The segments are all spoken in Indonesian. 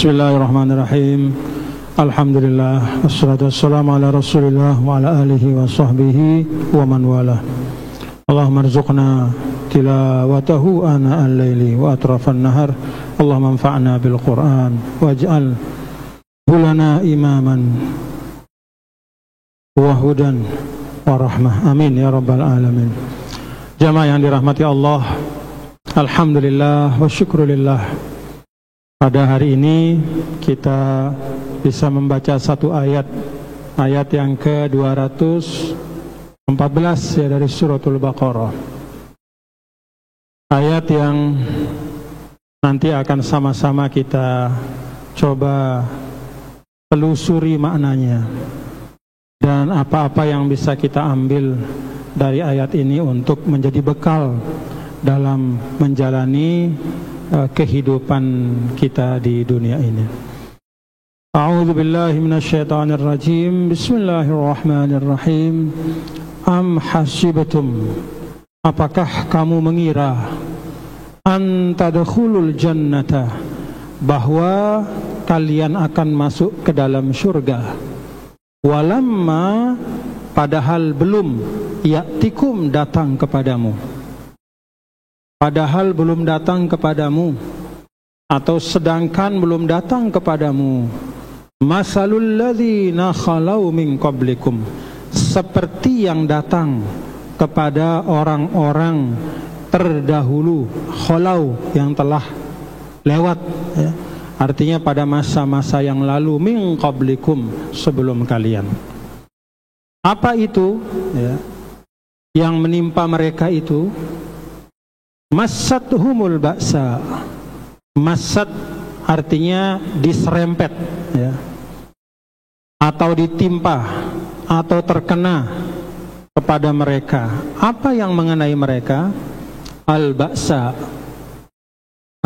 Bismillahirrahmanirrahim. Alhamdulillah, wassalatu wassalamu ala Rasulillah wa ala alihi wa sahbihi wa man wala. Allahumma arzuqna tilawatahu ana al-laili wa atrafan nahar. Allahumma anfa'na bil Qur'an waj'al lana imaman wa hudan wa rahmah. Amin ya rabbal alamin. Jamaah yang dirahmati Allah, alhamdulillah wa syukrulillah. Pada hari ini kita bisa membaca satu ayat yang ke-214 ya, dari suratul Baqarah. Ayat yang nanti akan sama-sama kita coba telusuri maknanya dan apa-apa yang bisa kita ambil dari ayat ini untuk menjadi bekal dalam menjalani kehidupan kita di dunia ini. A'udzu billahi minasyaitonir rajim. Bismillahirrahmanirrahim. Am hasibtum, apakah kamu mengira, an tadkhulul jannata, bahwa kalian akan masuk ke dalam surga, walamma, padahal belum, ya'tikum, datang kepadamu, padahal belum datang kepadamu, atau sedangkan belum datang kepadamu, masalul ladzina khalau min qablikum, seperti yang datang kepada orang-orang terdahulu, khalau, yang telah lewat ya. Artinya pada masa-masa yang lalu, min qablikum, sebelum kalian. Apa itu ya, yang menimpa mereka itu? Massathumul ba'sa. Massat artinya diserempet ya, atau ditimpa atau terkena kepada mereka. Apa yang mengenai mereka? Al-ba'sa.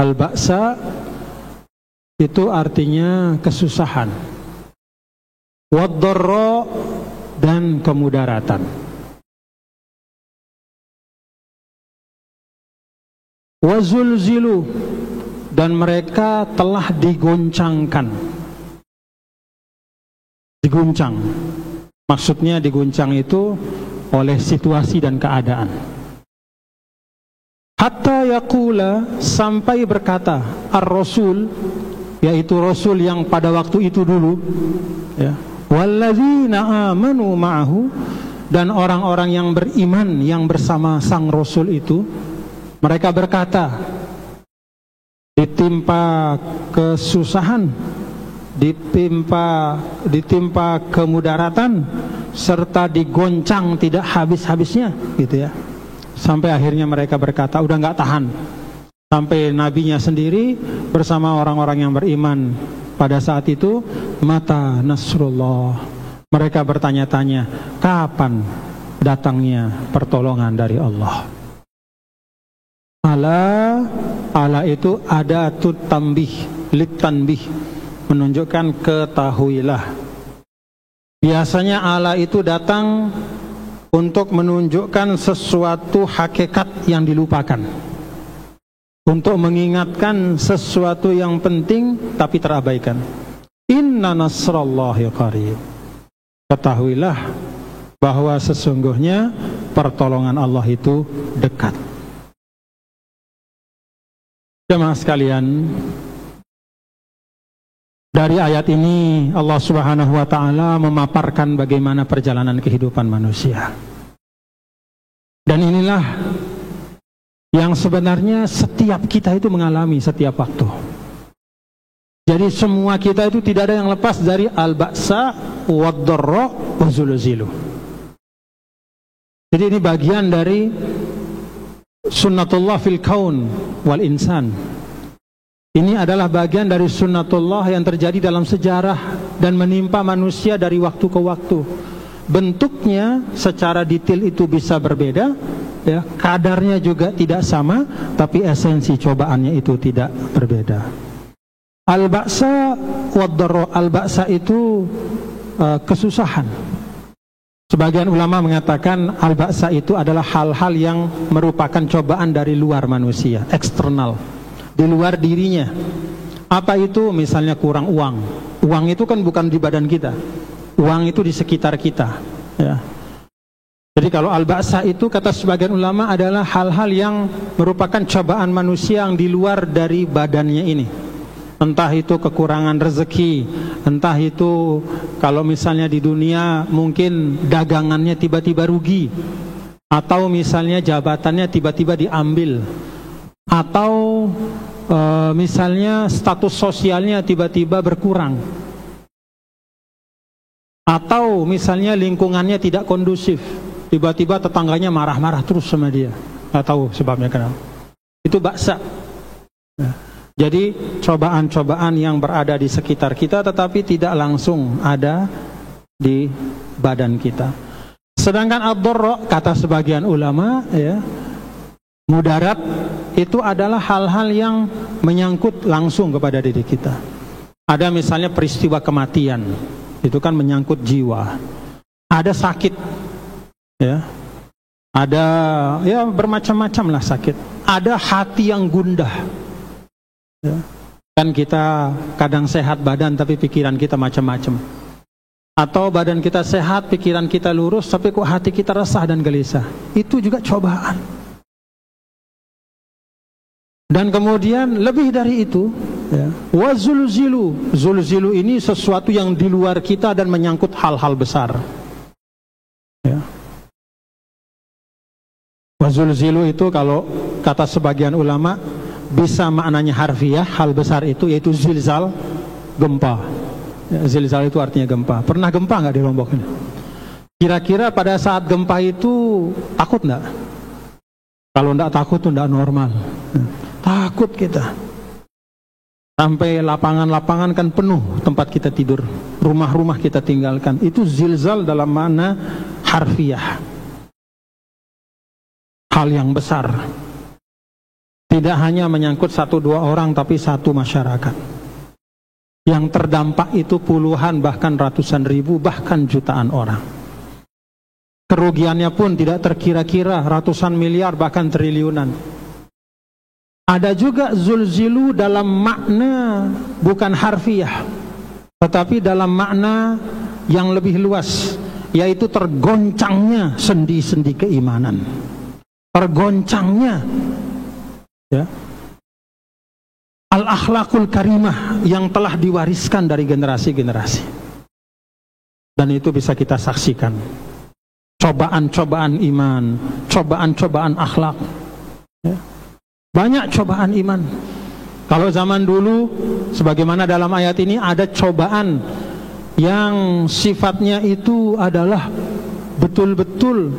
Al-ba'sa itu artinya kesusahan. Wad-dharra, dan kemudaratan. Wazulzilu, dan mereka telah diguncang. Maksudnya diguncang itu oleh situasi dan keadaan. Hatta yaqula, sampai berkata ar-rasul, yaitu rasul yang pada waktu itu dulu ya, walladzina amanu ma'ahu, dan orang-orang yang beriman yang bersama sang rasul itu, mereka berkata, ditimpa kesusahan, ditimpa kemudaratan, serta digoncang tidak habis-habisnya gitu ya, sampai akhirnya mereka berkata, udah nggak tahan. Sampai nabinya sendiri bersama orang-orang yang beriman pada saat itu, mata nasrullah, mereka bertanya-tanya, kapan datangnya pertolongan dari Allah. Ala itu ada tambih, litanbih, menunjukkan ketahuilah. Biasanya ala itu datang untuk menunjukkan sesuatu hakikat yang dilupakan, untuk mengingatkan sesuatu yang penting tapi terabaikan. Inna nasrallahi qarib. Ketahuilah bahwa sesungguhnya pertolongan Allah itu dekat. Jemaah sekalian, dari ayat ini Allah Subhanahu wa ta'ala memaparkan bagaimana perjalanan kehidupan manusia. Dan inilah yang sebenarnya setiap kita itu mengalami setiap waktu. Jadi semua kita itu tidak ada yang lepas dari al-ba'sa wad-dharra wa zulzilu. Jadi ini bagian dari sunnatullah fil kaun wal insan. Ini adalah bagian dari sunnatullah yang terjadi dalam sejarah dan menimpa manusia dari waktu ke waktu. Bentuknya secara detail itu bisa berbeda ya, kadarnya juga tidak sama, tapi esensi cobaannya itu tidak berbeda. Al-ba'sa wad-dharra, al-ba'sa itu kesusahan. Sebagian ulama mengatakan al-ba'sa itu adalah hal-hal yang merupakan cobaan dari luar manusia, eksternal, di luar dirinya. Apa itu? Misalnya kurang uang. Uang itu kan bukan di badan kita. Uang itu di sekitar kita. Ya. Jadi kalau al-ba'sa itu kata sebagian ulama adalah hal-hal yang merupakan cobaan manusia yang di luar dari badannya ini. Entah itu kekurangan rezeki, entah itu kalau misalnya di dunia mungkin dagangannya tiba-tiba rugi, atau misalnya jabatannya tiba-tiba diambil, atau misalnya status sosialnya tiba-tiba berkurang, atau misalnya lingkungannya tidak kondusif, tiba-tiba tetangganya marah-marah terus sama dia, nggak tahu sebabnya kenapa. Itu ba'sa. Jadi cobaan-cobaan yang berada di sekitar kita tetapi tidak langsung ada di badan kita. Sedangkan ad-dharra kata sebagian ulama, ya, mudarat itu adalah hal-hal yang menyangkut langsung kepada diri kita. Ada misalnya peristiwa kematian, itu kan menyangkut jiwa. Ada sakit, ya. Ada ya bermacam-macam lah sakit. Ada hati yang gundah. Ya. Kan kita kadang sehat badan tapi pikiran kita macam-macam. Atau badan kita sehat, pikiran kita lurus tapi kok hati kita resah dan gelisah. Itu juga cobaan. Dan kemudian lebih dari itu, ya, wazulzilu. Zulzilu ini sesuatu yang di luar kita dan menyangkut hal-hal besar. Ya. Wazulzilu itu kalau kata sebagian ulama bisa maknanya harfiah, hal besar itu yaitu zilzal, gempa. Ya, zilzal itu artinya gempa. Pernah gempa nggak di Lombok ini? Kira-kira pada saat gempa itu takut nggak? Kalau nggak takut tuh nggak normal. Takut kita. Sampai lapangan-lapangan kan penuh tempat kita tidur, rumah-rumah kita tinggalkan. Itu zilzal dalam makna harfiah, hal yang besar. Tidak hanya menyangkut 1-2 orang tapi satu masyarakat. Yang terdampak itu puluhan bahkan ratusan ribu bahkan jutaan orang. Kerugiannya pun tidak terkira-kira, ratusan miliar bahkan triliunan. Ada juga zulzilu dalam makna bukan harfiah, tetapi dalam makna yang lebih luas, yaitu tergoncangnya sendi-sendi keimanan. Tergoncangnya, ya, al-akhlakul karimah yang telah diwariskan dari generasi-generasi. Dan itu bisa kita saksikan. Cobaan-cobaan iman, cobaan-cobaan akhlak, ya. Banyak cobaan iman. Kalau zaman dulu, sebagaimana dalam ayat ini, ada cobaan yang sifatnya itu adalah betul-betul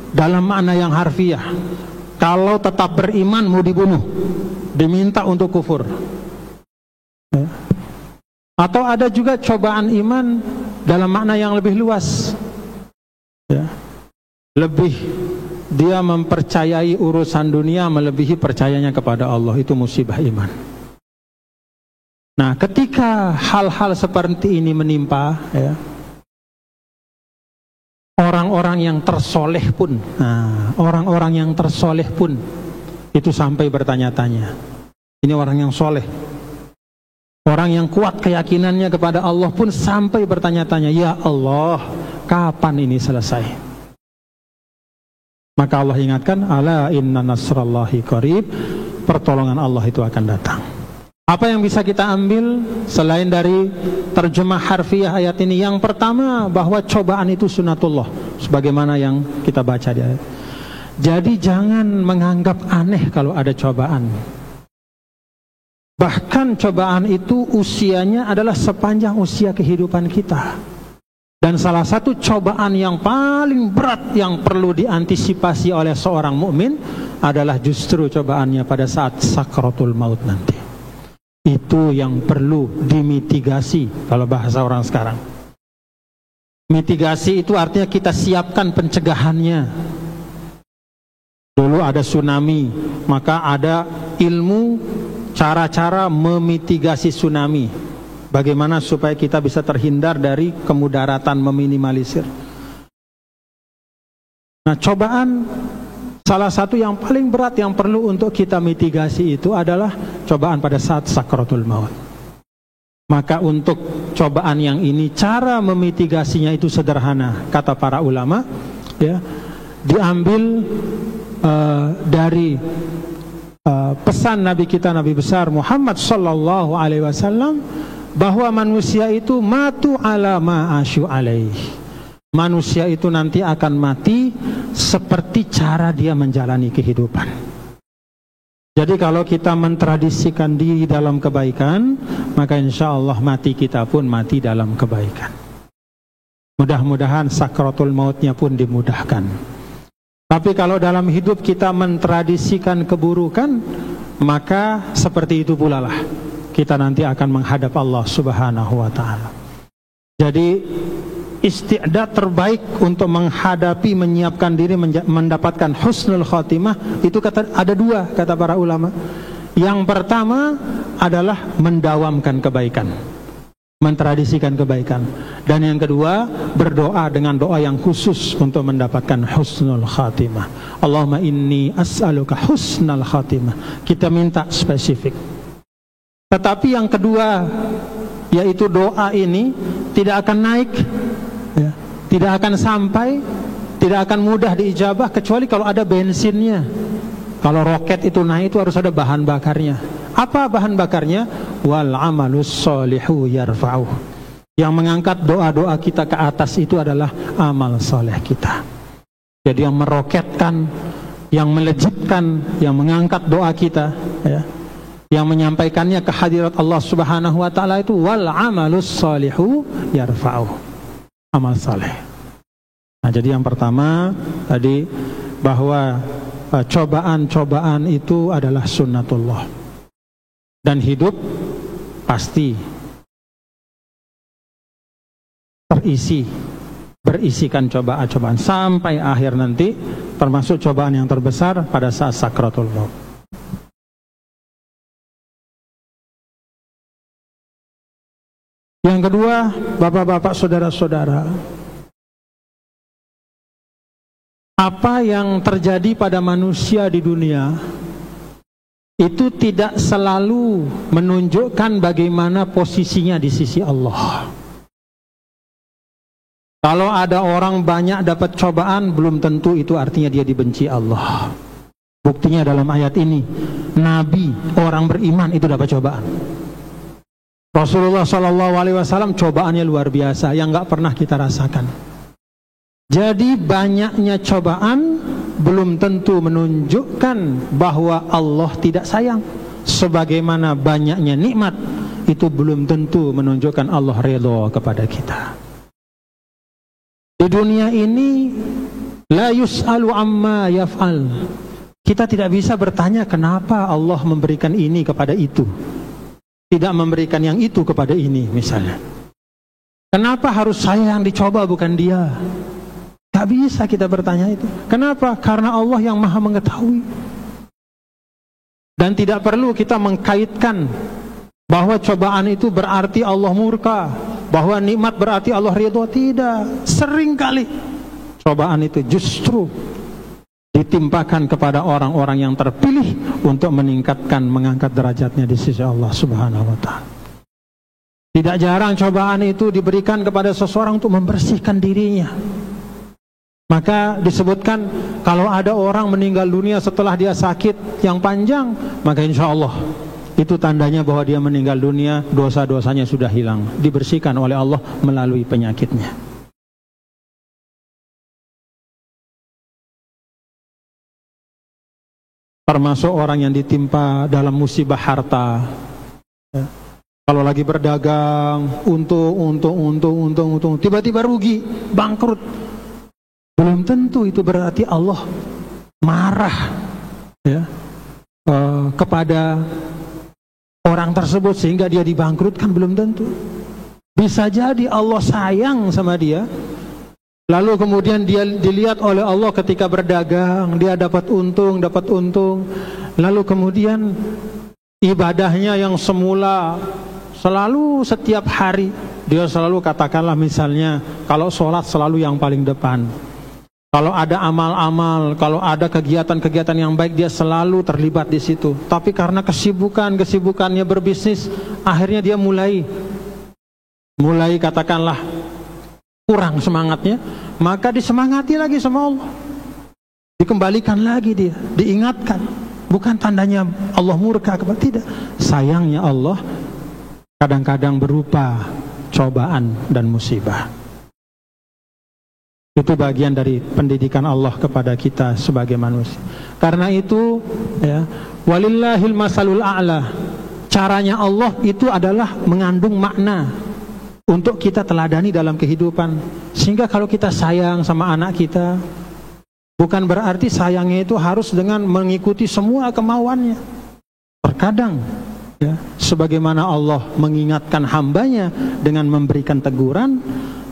dalam makna yang harfiah. Kalau tetap beriman mau dibunuh, diminta untuk kufur. Ya. Atau ada juga cobaan iman dalam makna yang lebih luas. Ya. Lebih dia mempercayai urusan dunia melebihi percayanya kepada Allah. Itu musibah iman. Nah, ketika hal-hal seperti ini menimpa, ya, orang-orang yang tersoleh pun, orang-orang yang tersoleh pun itu sampai bertanya-tanya. Ini orang yang soleh, orang yang kuat keyakinannya kepada Allah pun sampai bertanya-tanya, ya Allah, kapan ini selesai? Maka Allah ingatkan, ala inna nasrallahi qarib, pertolongan Allah itu akan datang. Apa yang bisa kita ambil selain dari terjemah harfiah ayat ini? Yang pertama, bahwa cobaan itu sunatullah, sebagaimana yang kita baca di ayat. Jadi jangan menganggap aneh kalau ada cobaan. Bahkan cobaan itu usianya adalah sepanjang usia kehidupan kita. Dan salah satu cobaan yang paling berat yang perlu diantisipasi oleh seorang mukmin adalah justru cobaannya pada saat sakratul maut nanti. Itu yang perlu dimitigasi kalau bahasa orang sekarang. Mitigasi itu artinya kita siapkan pencegahannya. Dulu ada tsunami, maka ada ilmu cara-cara memitigasi tsunami. Bagaimana supaya kita bisa terhindar dari kemudaratan, meminimalisir. Nah, cobaan salah satu yang paling berat yang perlu untuk kita mitigasi itu adalah cobaan pada saat sakratul maut. Maka untuk cobaan yang ini, cara memitigasinya itu sederhana, kata para ulama, ya, diambil dari pesan Nabi kita, Nabi besar Muhammad sallallahu alaihi wasallam, bahwa manusia itu matu ala ma asyu alaih. Manusia itu nanti akan mati seperti cara dia menjalani kehidupan. Jadi kalau kita mentradisikan diri dalam kebaikan, maka insya Allah mati kita pun mati dalam kebaikan. Mudah-mudahan sakratul mautnya pun dimudahkan. Tapi kalau dalam hidup kita mentradisikan keburukan, maka seperti itu pula lah kita nanti akan menghadap Allah Subhanahu wa ta'ala. Jadi isti'dad terbaik untuk menghadapi, menyiapkan diri mendapatkan husnul khotimah itu ada dua, kata para ulama. Yang pertama adalah mendawamkan kebaikan, mentradisikan kebaikan. Dan yang kedua, berdoa dengan doa yang khusus untuk mendapatkan husnul khatimah. Allahumma inni as'aluka husnul khatimah. Kita minta spesifik. Tetapi yang kedua, yaitu doa ini tidak akan naik, ya, tidak akan sampai, tidak akan mudah diijabah kecuali kalau ada bensinnya. Kalau roket itu naik itu harus ada bahan bakarnya. Apa bahan bakarnya? Wal amalus sholihu yarfa'uh. Yang mengangkat doa-doa kita ke atas itu adalah amal soleh kita. Jadi yang meroketkan, yang melejitkan, yang mengangkat doa kita, ya, yang menyampaikannya ke hadirat Allah Subhanahu wa ta'ala itu wal amalus sholihu yarfa'uh, amal saleh. Nah, jadi yang pertama tadi bahwa cobaan-cobaan itu adalah sunnatullah, dan hidup pasti berisikan cobaan-cobaan sampai akhir nanti, termasuk cobaan yang terbesar pada saat sakratul maut. Yang kedua, bapak-bapak, saudara-saudara, apa yang terjadi pada manusia di dunia itu tidak selalu menunjukkan bagaimana posisinya di sisi Allah. Kalau ada orang banyak dapat cobaan, belum tentu itu artinya dia dibenci Allah. Buktinya dalam ayat ini, Nabi, orang beriman itu dapat cobaan. Rasulullah SAW cobaannya luar biasa yang nggak pernah kita rasakan. Jadi banyaknya cobaan belum tentu menunjukkan bahwa Allah tidak sayang. Sebagaimana banyaknya nikmat itu belum tentu menunjukkan Allah ridha kepada kita. Di dunia ini la yus'alu amma yaf'al. Kita tidak bisa bertanya kenapa Allah memberikan ini kepada itu, tidak memberikan yang itu kepada ini misalnya. Kenapa harus saya yang dicoba bukan dia? Tak bisa kita bertanya itu. Kenapa? Karena Allah yang maha mengetahui. Dan tidak perlu kita mengkaitkan bahwa cobaan itu berarti Allah murka, bahwa nikmat berarti Allah ridha. Tidak. Seringkali cobaan itu justru ditimpakan kepada orang-orang yang terpilih untuk meningkatkan, mengangkat derajatnya di sisi Allah Subhanahu wa ta'ala. Tidak jarang cobaan itu diberikan kepada seseorang untuk membersihkan dirinya. Maka disebutkan kalau ada orang meninggal dunia setelah dia sakit yang panjang, maka insya Allah itu tandanya bahwa dia meninggal dunia, dosa-dosanya sudah hilang, dibersihkan oleh Allah melalui penyakitnya. Termasuk orang yang ditimpa dalam musibah harta, ya. Kalau lagi berdagang, untung, tiba-tiba rugi, bangkrut, belum tentu itu berarti Allah marah, ya, kepada orang tersebut sehingga dia dibangkrutkan. Belum tentu. Bisa jadi Allah sayang sama dia, lalu kemudian dia dilihat oleh Allah ketika berdagang, dia dapat untung, lalu kemudian ibadahnya yang semula selalu setiap hari dia selalu, katakanlah misalnya kalau sholat selalu yang paling depan, Kalau ada amal-amal, kalau ada kegiatan-kegiatan yang baik, dia selalu terlibat di situ. Tapi karena kesibukannya berbisnis, akhirnya dia mulai katakanlah kurang semangatnya, maka disemangati lagi sama Allah. Dikembalikan lagi dia, diingatkan. Bukan tandanya Allah murka, tidak. Sayangnya Allah kadang-kadang berupa cobaan dan musibah. Itu bagian dari pendidikan Allah kepada kita sebagai manusia. Karena itu, ya, walillahil masalul a'la. Caranya Allah itu adalah mengandung makna untuk kita teladani dalam kehidupan. Sehingga kalau kita sayang sama anak kita, bukan berarti sayangnya itu harus dengan mengikuti semua kemauannya. Terkadang, ya, sebagaimana Allah mengingatkan hambanya dengan memberikan teguran,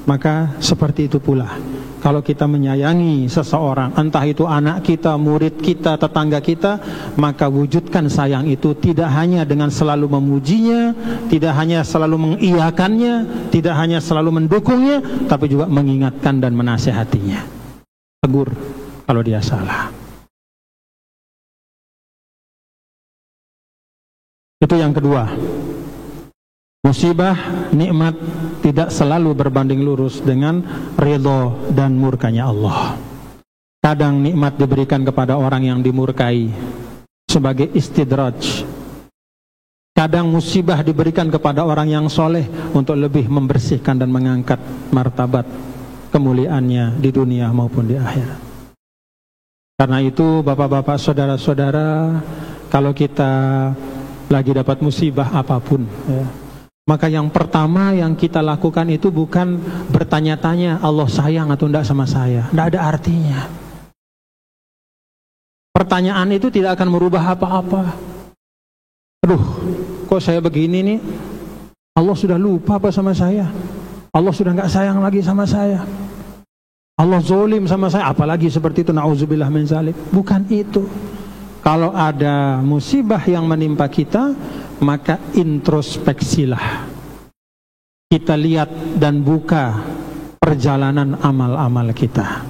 maka seperti itu pula kalau kita menyayangi seseorang, entah itu anak kita, murid kita, tetangga kita, maka wujudkan sayang itu tidak hanya dengan selalu memujinya, tidak hanya selalu mengiyakannya, tidak hanya selalu mendukungnya, tapi juga mengingatkan dan menasihatinya. Tegur kalau dia salah. Itu yang kedua. Musibah, nikmat tidak selalu berbanding lurus dengan ridho dan murkanya Allah. Kadang nikmat diberikan kepada orang yang dimurkai sebagai istidraj. Kadang musibah diberikan kepada orang yang soleh untuk lebih membersihkan dan mengangkat martabat kemuliaannya di dunia maupun di akhirat. Karena itu bapak-bapak, saudara-saudara, kalau kita lagi dapat musibah apapun, ya, maka yang pertama yang kita lakukan itu bukan bertanya-tanya Allah sayang atau tidak sama saya. Tidak ada artinya. Pertanyaan itu tidak akan merubah apa-apa. Aduh, kok saya begini nih? Allah sudah lupa apa sama saya? Allah sudah nggak sayang lagi sama saya? Allah zolim sama saya? Apalagi seperti itu, na'udzubillah min zalik. Bukan itu. Kalau ada musibah yang menimpa kita, maka introspeksilah. Kita lihat dan buka perjalanan amal-amal kita.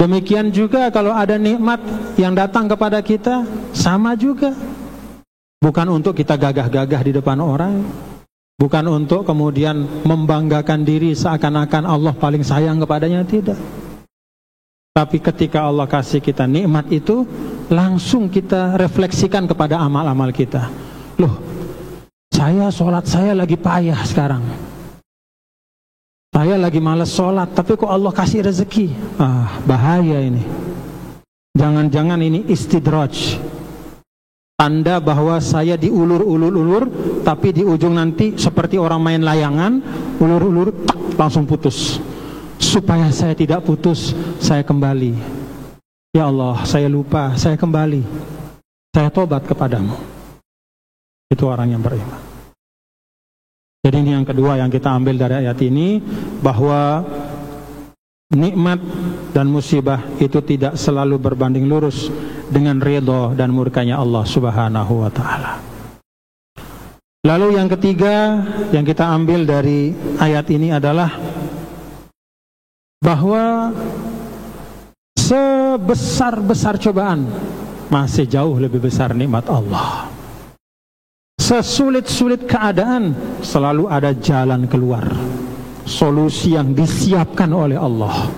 Demikian juga kalau ada nikmat yang datang kepada kita, sama juga. Bukan untuk kita gagah-gagah di depan orang, bukan untuk kemudian membanggakan diri seakan-akan Allah paling sayang kepadanya, tidak. Tapi ketika Allah kasih kita nikmat itu, langsung kita refleksikan kepada amal-amal kita. Loh, sholat saya lagi payah sekarang. Saya lagi malas sholat, tapi kok Allah kasih rezeki? Bahaya ini. Jangan-jangan ini istidraj. Tanda bahwa saya diulur-ulur, tapi di ujung nanti seperti orang main layangan, ulur-ulur, tak, langsung putus. Supaya saya tidak putus, saya kembali. Ya Allah, saya lupa, saya kembali. Saya tobat kepadamu. Itu orang yang beriman. Jadi ini yang kedua yang kita ambil dari ayat ini, bahwa nikmat dan musibah itu tidak selalu berbanding lurus dengan ridho dan murkanya Allah Subhanahu wa ta'ala. Lalu yang ketiga yang kita ambil dari ayat ini adalah bahwa sebesar-besar cobaan masih jauh lebih besar nikmat Allah. Sesulit-sulit keadaan selalu ada jalan keluar, solusi yang disiapkan oleh Allah.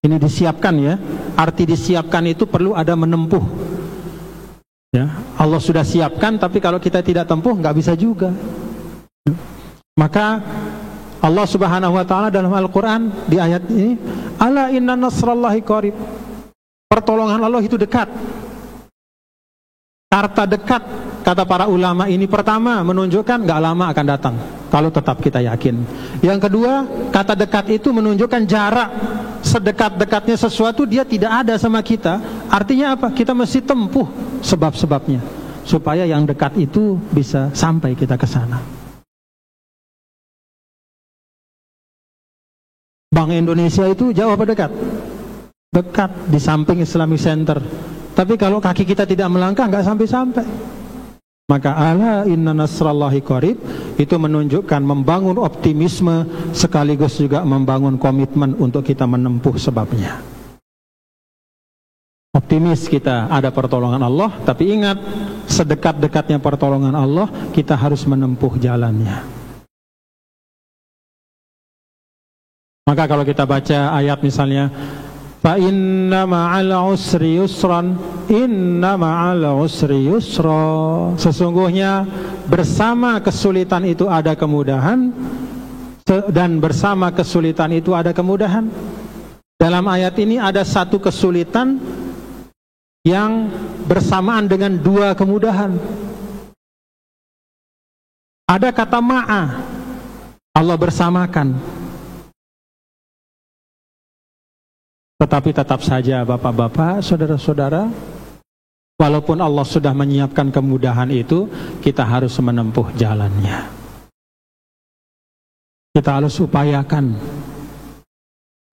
Ini disiapkan, ya. Arti disiapkan itu perlu ada menempuh, ya. Allah sudah siapkan, tapi kalau kita tidak tempuh nggak bisa juga. Maka Allah Subhanahu wa ta'ala dalam Al-Quran di ayat ini, ala inna nasrallahi qarib. Pertolongan Allah itu dekat. Kata dekat, kata para ulama ini, pertama menunjukkan gak lama akan datang, kalau tetap kita yakin. Yang kedua, kata dekat itu menunjukkan jarak. Sedekat-dekatnya sesuatu dia tidak ada sama kita. Artinya apa? Kita mesti tempuh sebab-sebabnya supaya yang dekat itu bisa sampai kita ke sana. Bank Indonesia itu jauh apa dekat? Dekat, di samping Islamic Center. Tapi kalau kaki kita tidak melangkah, nggak sampai-sampai. Maka ala inna nasrallahi qarib, itu menunjukkan membangun optimisme sekaligus juga membangun komitmen untuk kita menempuh sebabnya. Optimis kita ada pertolongan Allah, tapi ingat, sedekat-dekatnya pertolongan Allah, kita harus menempuh jalannya. Maka kalau kita baca ayat misalnya, fa inna ma'al usri yusran, inna ma'al usri yusra, sesungguhnya bersama kesulitan itu ada kemudahan, dan bersama kesulitan itu ada kemudahan. Dalam ayat ini ada satu kesulitan yang bersamaan dengan dua kemudahan. Ada kata ma'a, Allah bersamakan. Tetapi tetap saja bapak-bapak, saudara-saudara, walaupun Allah sudah menyiapkan kemudahan itu, kita harus menempuh jalannya. Kita harus upayakan.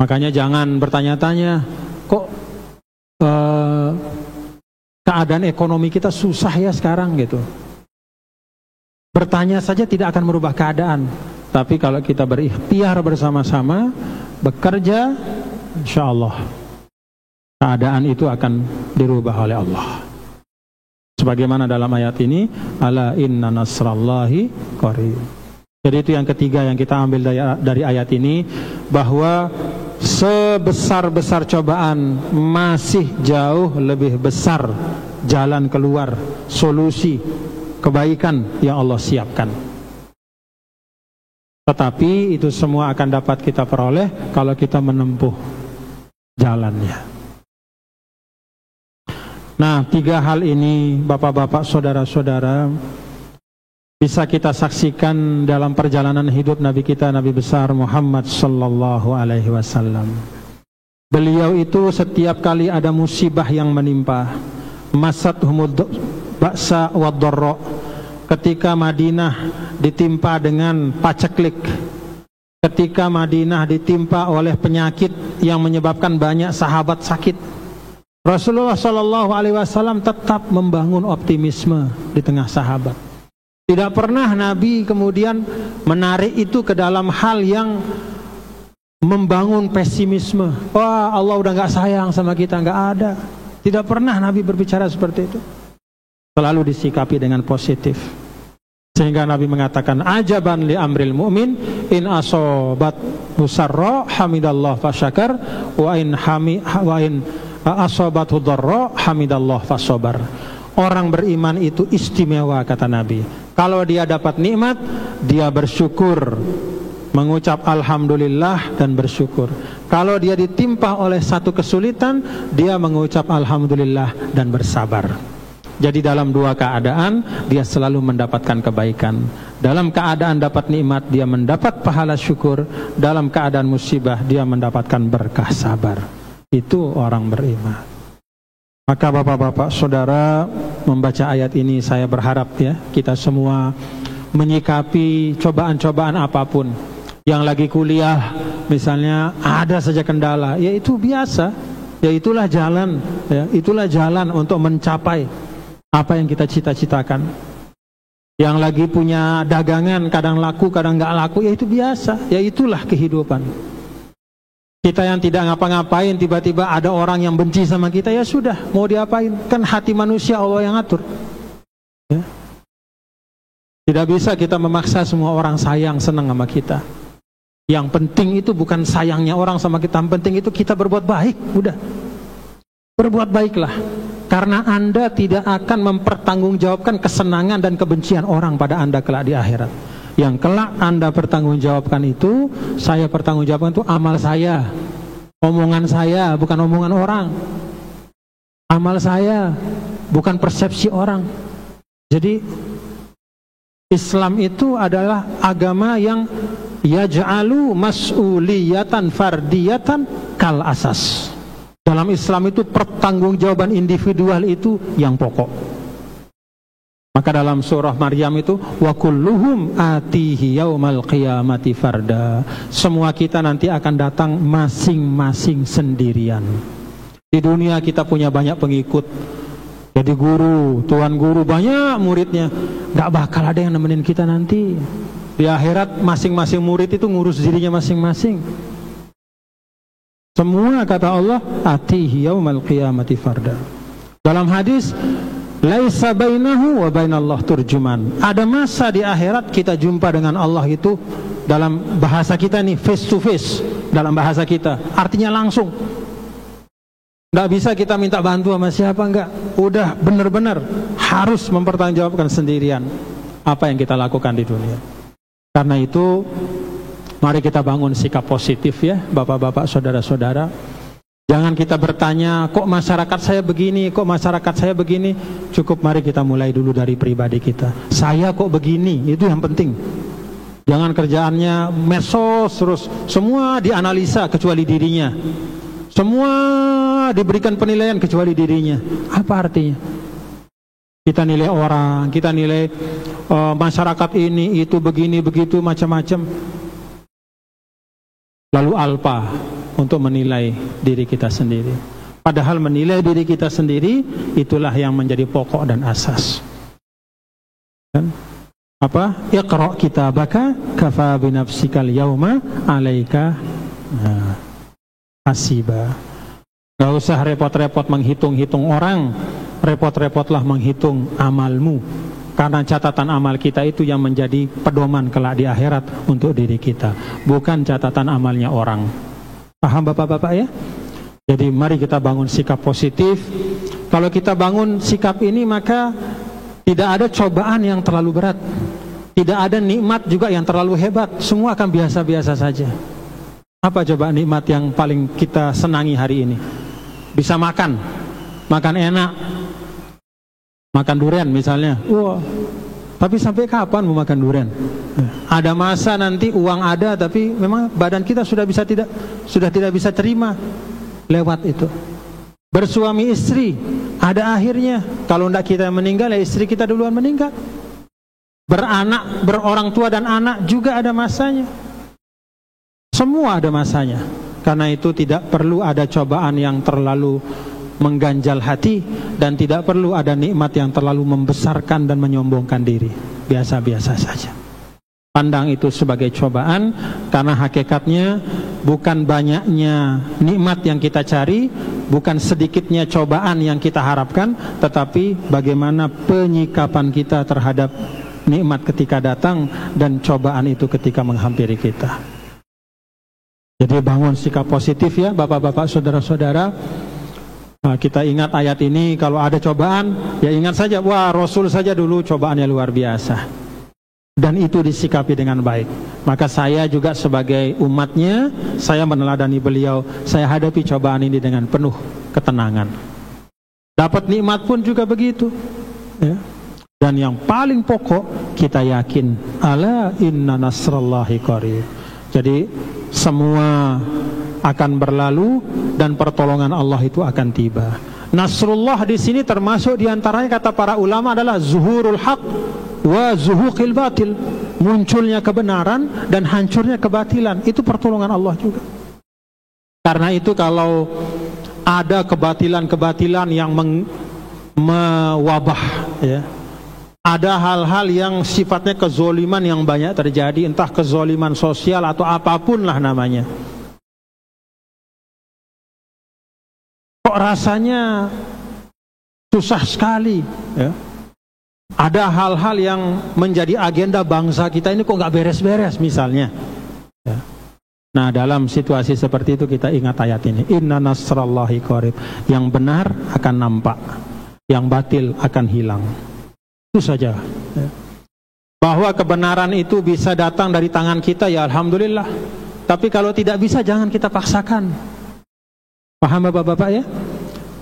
Makanya jangan bertanya-tanya, kok keadaan ekonomi kita susah ya sekarang gitu. Bertanya saja tidak akan merubah keadaan. Tapi kalau kita berikhtiar bersama-sama, bekerja, insya Allah keadaan itu akan dirubah oleh Allah. Sebagaimana dalam ayat ini, ala inna nasrallahi qarib. Jadi itu yang ketiga yang kita ambil dari ayat ini, bahwa sebesar-besar cobaan masih jauh lebih besar jalan keluar, solusi, kebaikan yang Allah siapkan. Tetapi itu semua akan dapat kita peroleh kalau kita menempuh jalannya. Nah, tiga hal ini bapak-bapak, saudara-saudara, bisa kita saksikan dalam perjalanan hidup Nabi kita, Nabi besar Muhammad sallallahu alaihi wasallam. Beliau itu setiap kali ada musibah yang menimpa, masathumud ba'sa wad-dharra, ketika Madinah ditimpa dengan paceklik, ketika Madinah ditimpa oleh penyakit yang menyebabkan banyak sahabat sakit, Rasulullah sallallahu alaihi wasallam tetap membangun optimisme di tengah sahabat. Tidak pernah Nabi kemudian menarik itu ke dalam hal yang membangun pesimisme. Wah, Allah udah gak sayang sama kita, gak ada. Tidak pernah Nabi berbicara seperti itu. Selalu disikapi dengan positif. Sehingga Nabi mengatakan, ajaban li amril mu'min, in asobat musarra hamidallah fasyakar, wa in asobat hudarra hamidallah fasobar. Orang beriman itu istimewa, kata Nabi. Kalau dia dapat nikmat, dia bersyukur, mengucap alhamdulillah dan bersyukur. Kalau dia ditimpa oleh satu kesulitan, dia mengucap alhamdulillah dan bersabar. Jadi dalam dua keadaan dia selalu mendapatkan kebaikan. Dalam keadaan dapat nikmat, dia mendapat pahala syukur. Dalam keadaan musibah, dia mendapatkan berkah sabar. Itu orang beriman. Maka bapak-bapak, saudara, membaca ayat ini saya berharap ya, kita semua menyikapi cobaan-cobaan apapun. Yang lagi kuliah misalnya ada saja kendala, ya itu biasa, ya itulah jalan, ya itulah jalan untuk mencapai apa yang kita cita-citakan. Yang lagi punya dagangan, kadang laku kadang nggak laku, ya itu biasa, ya itulah kehidupan. Kita yang tidak ngapa-ngapain, tiba-tiba ada orang yang benci sama kita, ya sudah, mau diapain? Kan hati manusia Allah yang atur ya. Tidak bisa kita memaksa semua orang sayang, senang sama kita. Yang penting itu bukan sayangnya orang sama kita, yang penting itu kita berbuat baik, udah. Berbuat baiklah, karena Anda tidak akan mempertanggungjawabkan kesenangan dan kebencian orang pada Anda kelak di akhirat. Yang kelak Anda pertanggungjawabkan itu, saya pertanggungjawabkan itu amal saya, omongan saya, bukan omongan orang. Amal saya, bukan persepsi orang. Jadi Islam itu adalah agama yang yaj'alu mas'uliyatan fardiyatan kal asas. Dalam Islam itu pertanggungjawaban individual itu yang pokok. Maka dalam surah Maryam itu, wa kulluhum atihi yaumal qiyamati farda. Semua kita nanti akan datang masing-masing sendirian. Di dunia kita punya banyak pengikut, Jadi guru, tuan guru, banyak muridnya, gak bakal ada yang nemenin kita nanti. Di akhirat masing-masing murid itu ngurus dirinya masing-masing. Semua kata Allah, atihi yaumal qiyamati farda. Dalam hadis, laisa bainahu wa bainallah turjuman. Ada masa di akhirat kita jumpa dengan Allah itu, dalam bahasa kita nih, face to face, dalam bahasa kita, artinya langsung. Nggak bisa kita minta bantu sama siapa, enggak. Udah benar-benar harus mempertanggungjawabkan sendirian apa yang kita lakukan di dunia. Karena itu mari kita bangun sikap positif ya, bapak-bapak, saudara-saudara. Jangan kita bertanya, kok masyarakat saya begini, kok masyarakat saya begini. Cukup mari kita mulai dulu dari pribadi kita. Saya kok begini, itu yang penting. Jangan kerjaannya medsos terus, semua dianalisa kecuali dirinya. Semua diberikan penilaian kecuali dirinya. Apa artinya? Kita nilai orang, kita nilai masyarakat ini, itu, begini, begitu, macam-macam. Lalu alpa untuk menilai diri kita sendiri. Padahal menilai diri kita sendiri itulah yang menjadi pokok dan asas. Kan? Apa? Iqra' kitabaka kafa binafsikal yauma 'alaika hasiba. Gak usah repot-repot menghitung-hitung orang, repot-repotlah menghitung amalmu. Karena catatan amal kita itu yang menjadi pedoman kelak di akhirat untuk diri kita, bukan catatan amalnya orang. Paham bapak-bapak ya? Jadi mari kita bangun sikap positif. Kalau kita bangun sikap ini, maka tidak ada cobaan yang terlalu berat, tidak ada nikmat juga yang terlalu hebat. Semua akan biasa-biasa saja. Apa coba nikmat yang paling kita senangi hari ini? Bisa makan enak, makan durian misalnya. Wah, tapi sampai kapan mau makan durian? Ada masa nanti uang ada, tapi memang badan kita sudah tidak bisa terima lewat itu. Bersuami istri, ada akhirnya. Kalau tidak kita meninggal, ya istri kita duluan meninggal. Beranak, berorang tua dan anak juga ada masanya. Semua ada masanya. Karena itu tidak perlu ada cobaan yang terlalu mengganjal hati, dan tidak perlu ada nikmat yang terlalu membesarkan dan menyombongkan diri. Biasa-biasa saja. Pandang itu sebagai cobaan, karena hakikatnya bukan banyaknya nikmat yang kita cari, bukan sedikitnya cobaan yang kita harapkan, tetapi bagaimana penyikapan kita terhadap nikmat ketika datang dan cobaan itu ketika menghampiri kita. Jadi bangun sikap positif ya bapak-bapak, saudara-saudara. Nah, kita ingat ayat ini, kalau ada cobaan ya ingat saja, wah Rasul saja dulu cobaannya luar biasa, dan itu disikapi dengan baik. Maka saya juga sebagai umatnya, saya meneladani beliau, saya hadapi cobaan ini dengan penuh ketenangan. Dapat nikmat pun juga begitu ya. Dan yang paling pokok, kita yakin ala inna nasrallahi qarib. Jadi semua akan berlalu dan pertolongan Allah itu akan tiba. Nasrullah di sini termasuk diantaranya kata para ulama adalah zuhurul haq wa zuhuqil batil. Munculnya kebenaran dan hancurnya kebatilan. Itu pertolongan Allah juga. Karena itu kalau ada kebatilan-kebatilan yang mewabah ya, ada hal-hal yang sifatnya kezoliman yang banyak terjadi, entah kezoliman sosial atau apapun lah namanya. Kok rasanya susah sekali ya? Ada hal-hal yang menjadi agenda bangsa kita ini kok nggak beres-beres misalnya ya. Nah dalam situasi seperti itu kita ingat ayat ini, inna nasrallahi qarib. Yang benar akan nampak, yang batil akan hilang. Itu saja ya. Bahwa kebenaran itu bisa datang dari tangan kita, ya alhamdulillah. Tapi kalau tidak bisa, jangan kita paksakan. Paham bapak-bapak ya?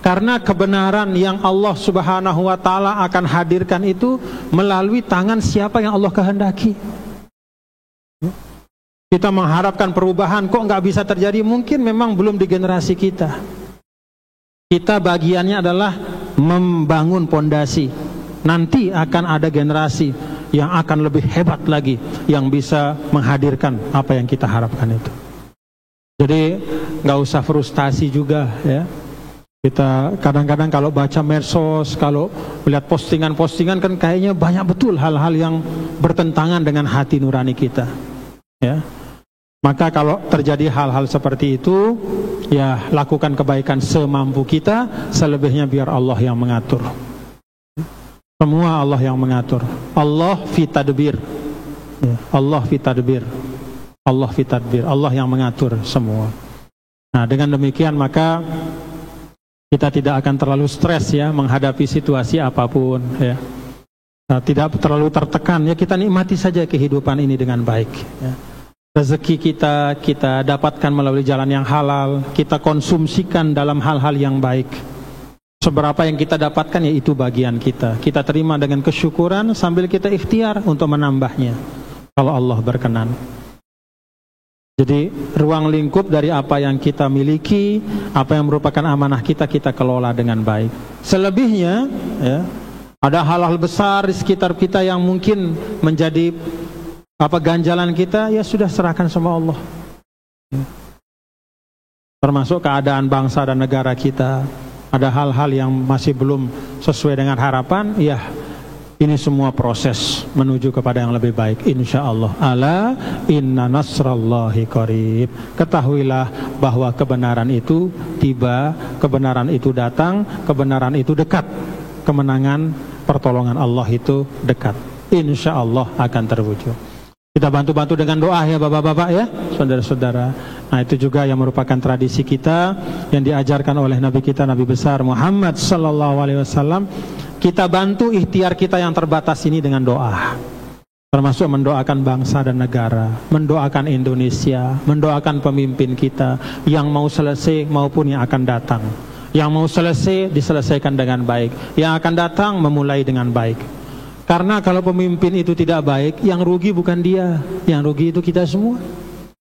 Karena kebenaran yang Allah subhanahu wa ta'ala akan hadirkan itu melalui tangan siapa yang Allah kehendaki. Kita mengharapkan perubahan, kok nggak bisa terjadi? Mungkin memang belum di generasi kita. Kita bagiannya adalah membangun pondasi. Nanti akan ada generasi yang akan lebih hebat lagi, yang bisa menghadirkan apa yang kita harapkan itu. Jadi nggak usah frustasi juga ya. Kita kadang-kadang kalau baca medsos, kalau melihat postingan-postingan kan kayaknya banyak betul hal-hal yang bertentangan dengan hati nurani kita. Ya. Maka kalau terjadi hal-hal seperti itu, ya lakukan kebaikan semampu kita, selebihnya biar Allah yang mengatur. Semua Allah yang mengatur. Allah fi tadbir. Ya. Allah fi tadbir. Allah fi tadbir. Allah yang mengatur semua. Nah, dengan demikian maka kita tidak akan terlalu stres ya menghadapi situasi apapun ya. Nah, tidak terlalu tertekan ya, kita nikmati saja kehidupan ini dengan baik ya. Rezeki kita dapatkan melalui jalan yang halal, kita konsumsikan dalam hal-hal yang baik. Seberapa yang kita dapatkan ya itu bagian kita. Kita terima dengan kesyukuran sambil kita ikhtiar untuk menambahnya kalau Allah berkenan. Jadi ruang lingkup dari apa yang kita miliki, apa yang merupakan amanah kita, kita kelola dengan baik. Selebihnya ya, ada hal-hal besar di sekitar kita yang mungkin menjadi ganjalan kita, ya sudah serahkan sama Allah. Termasuk keadaan bangsa dan negara kita, ada hal-hal yang masih belum sesuai dengan harapan, ya ini semua proses menuju kepada yang lebih baik, insya Allah. Ala inna nasrallahi qarib. Ketahuilah bahwa kebenaran itu tiba, kebenaran itu datang, kebenaran itu dekat. Kemenangan, pertolongan Allah itu dekat. Insya Allah akan terwujud. Kita bantu-bantu dengan doa ya bapak-bapak ya, saudara-saudara. Nah itu juga yang merupakan tradisi kita yang diajarkan oleh Nabi kita, Nabi besar Muhammad sallallahu alaihi wasallam. Kita bantu ikhtiar kita yang terbatas ini dengan doa. Termasuk mendoakan bangsa dan negara, mendoakan Indonesia, mendoakan pemimpin kita yang mau selesai maupun yang akan datang. Yang mau selesai diselesaikan dengan baik, yang akan datang memulai dengan baik. Karena kalau pemimpin itu tidak baik, yang rugi bukan dia, yang rugi itu kita semua.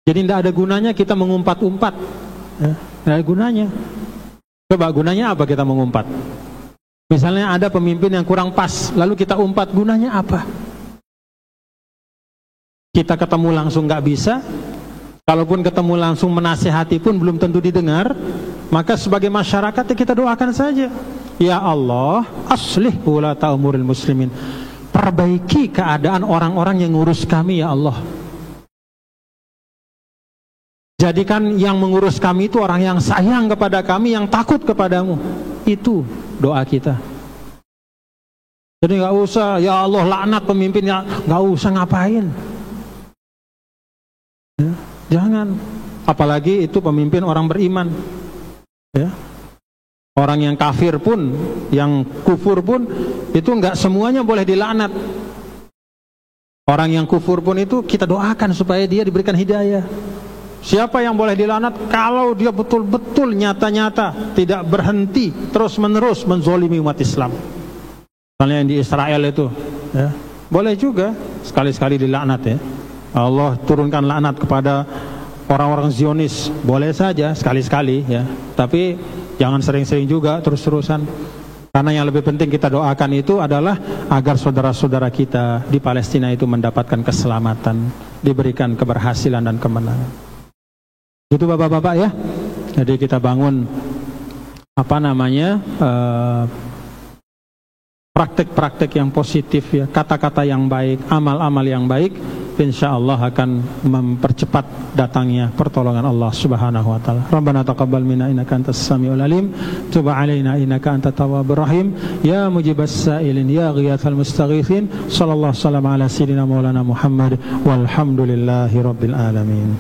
Jadi tidak ada gunanya kita mengumpat-umpat ya, tidak ada gunanya. Coba gunanya apa kita mengumpat? Misalnya ada pemimpin yang kurang pas, lalu kita umpat, gunanya apa? Kita ketemu langsung nggak bisa. Kalaupun ketemu langsung menasihati pun belum tentu didengar. Maka sebagai masyarakat kita doakan saja. Ya Allah, aslih wulata umuril muslimin. Perbaiki keadaan orang-orang yang ngurus kami ya Allah. Jadikan yang mengurus kami itu orang yang sayang kepada kami, yang takut kepadamu. Itu doa kita. Jadi nggak usah ya Allah laknat pemimpinnya, nggak usah ngapain ya, jangan. Apalagi itu pemimpin orang beriman ya. Orang yang kafir pun, yang kufur pun itu nggak semuanya boleh dilaknat. Orang yang kufur pun itu kita doakan supaya dia diberikan hidayah. Siapa yang boleh dilaknat? Kalau dia betul-betul nyata-nyata tidak berhenti terus-menerus menzolimi umat Islam. Misalnya yang di Israel itu ya, boleh juga sekali-sekali dilaknat ya. Allah turunkan laknat kepada orang-orang Zionis, boleh saja sekali-sekali ya. Tapi jangan sering-sering juga terus-terusan. Karena yang lebih penting kita doakan itu adalah agar saudara-saudara kita di Palestina itu mendapatkan keselamatan, diberikan keberhasilan dan kemenangan. Itu bapak-bapak ya. Jadi kita bangun praktek-praktek yang positif ya, kata-kata yang baik, amal-amal yang baik, insya Allah akan mempercepat datangnya pertolongan Allah Subhanahu wa taala. Rabbana taqabbal minna innaka antas samiul alim, tub 'alaina innaka antat tawwabur rahim, ya mujibas sa'ilin, ya ghiyathal mustaghithin. Sallallahu alaihi wasallam ala sayyidina maulana Muhammad walhamdulillahi rabbil alamin.